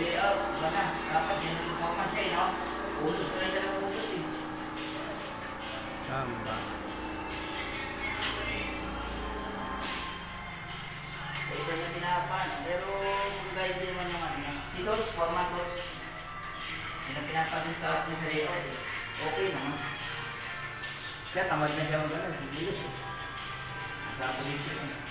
layout, ba na? Dapat yan ang performance eh, no? Ulos na rin talagang ulos eh. Tama. Ito yung tinapan. Pero kung guide din naman yung ano yan. Si Dos, format Dos. Yan ang pinapan sa akin sa layout eh. Okay naman. Kaya tamad na siya mag-alas. Hindi ulos eh. Nasa position eh.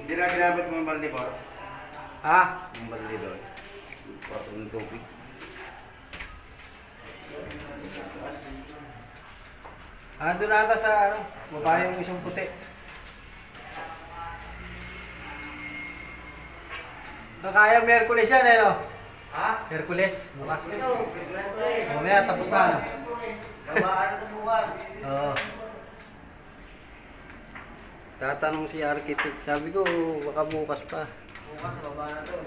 Hindi na ginamit mo yung balde po. Ha? Yung balde doon. Pato ng tubig. Ando na ata sa ano, babae yung isang puti. Kaya Merkulis yan eh no? Ha? Merkulis, bukas. Ito, Merkulis. Mamaya tapos na ano? Gawaan ito buwan. Oo. Tatanong si architect, sabi ko baka bukas pa. Bukas, baba na to.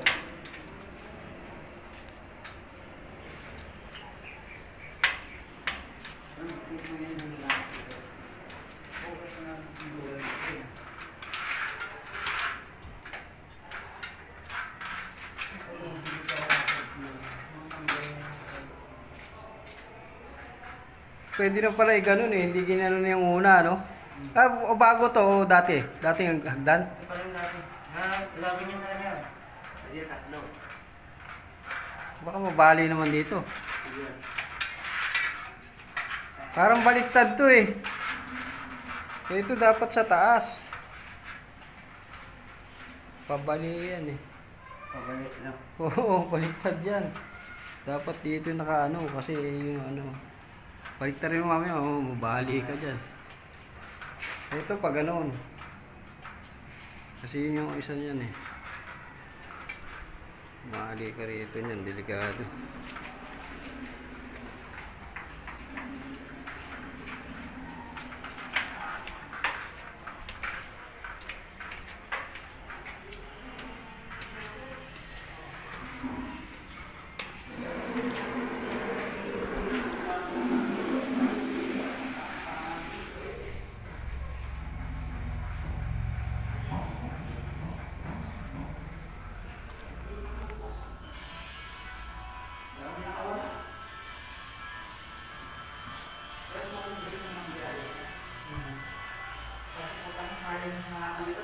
Pwede na pala i-ganon eh, hindi ginanon yung una, no? Ah, o bago to, o dati? Dating hagdan? Ito pa rin natin. Ha? Lagi niya na yan. Pwede tatlo. Baka mabali naman dito. Parang baliktad to eh. Ito dapat sa taas. Pabali yan eh. Pabalik na. Oo, baliktad yan. Dapat dito naka ano, kasi yung ano. Baliktad rin mo mamaya, mabali ka dyan. Ito pa ganoon. Kasi yun yung isa niyan eh. Mali ka rito niyan, delikado. Kaya ng mga kulit.